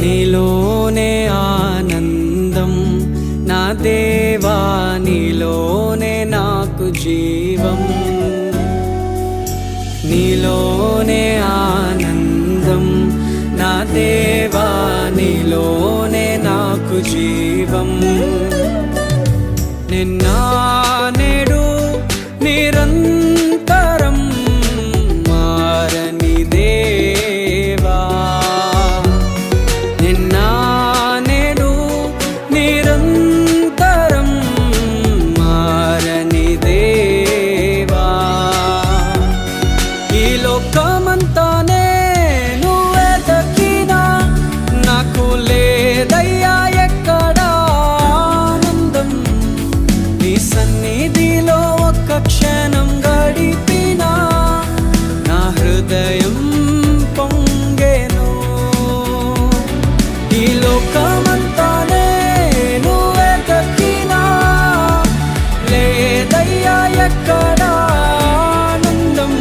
నీలోనే ఆనందం నా దేవా, నీలోనే నాకు జీవం. నీలోనే ఆనందం నా దేవా, నీలోనే నాకు జీవం. నిన్న నేడు నిరంతరం మారని దేవా, నిన్న నేడు నిరంతరం మారని దేవా. ఈ లోకమంతానే నువ్వే దక్కినా నాకు లేదయ్యా ఎక్కడ ఆనందం. నీ సన్నిధిలో ఒక్క క్షణం గడిపినా నా హృదయం పొంగెను. ఈ లోకమంతానే నువ్వే దక్కినా లేదయ్యా ఎక్కడ ఆనందం.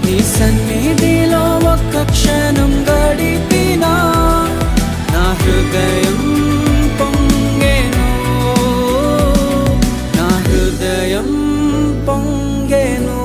నీ సన్నిధిలో ఒక్క క్షణం గడిపినా నా హృదయం పొంగెను, నా హృదయం పొంగెను.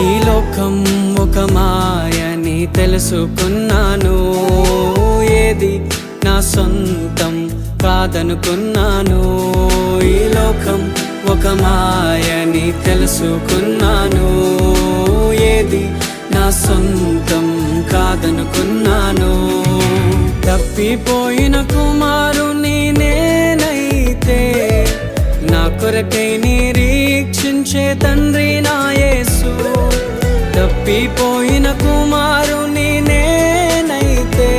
ఈ లోకం ఒక మాయని తెలుసుకున్నాను, ఏది నా సొంతం కాదనుకున్నాను. ఈ లోకం ఒక మాయని తెలుసుకున్నాను, ఏది నా సొంతం కాదనుకున్నాను. తప్పిపోయిన కుమారుని నేనైతే నా కొరకై నిరీక్షించే తండ్రి నా యేసు. తప్పిపోయిన కుమారుని నేనైతే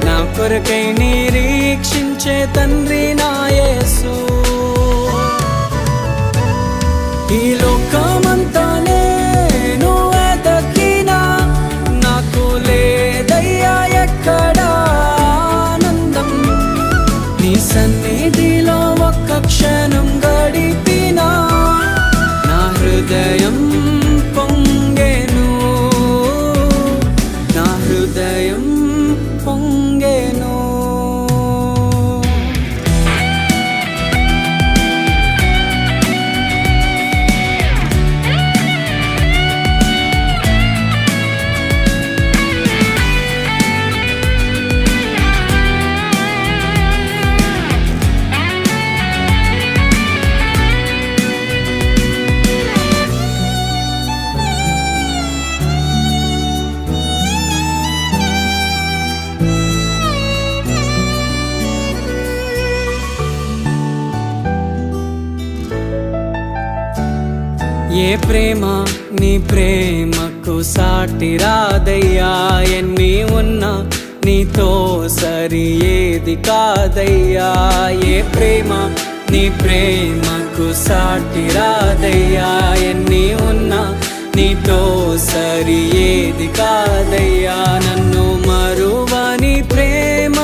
నా కొరకై నిరీక్షించే తండ్రి నా యేసు. ఈ లోకమంతానే నువ్వే దక్కినా నాకు లేదయ్యా ఎక్కడ ఆనందం. నీ సన్నిధిలో ఒక్క క్షణం గడిపినా నా హృదయం పొంగెను, నా హృదయం పొంగెను. ఏ ప్రేమ నీ ప్రేమకు సాటి రాదయ్యా, ఎన్ని ఉన్నా నీతో సరి ఏది కాదయ్యా. ఏ ప్రేమ నీ ప్రేమకు సాటి రాదయ్యా, ఎన్ని ఉన్నా నీతో సరి ఏది కాదయ్యా. నన్ను మరువని ప్రేమ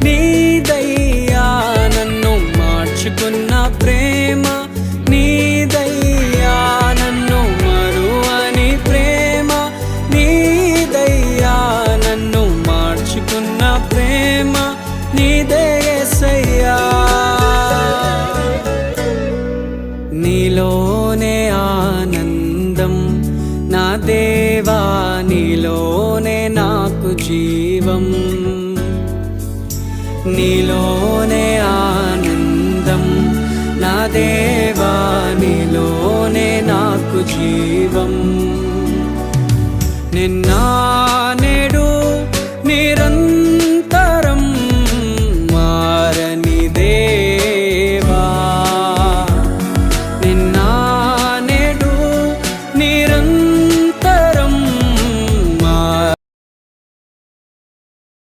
నీదయ్యా, నన్ను మార్చుకున్న ప్రేమ నీదయ్యా. నన్ను మరువని ప్రేమ నీదయ్యా, నన్ను మార్చుకున్న ప్రేమ నీదే యేసయ్యా. నీలోనే ఆనందం నా దేవా, నీలోనే నాకు జీవం. నీలోనే ఆనందం నా దేవా, నీలోనే నాకు జీవం. నిన్న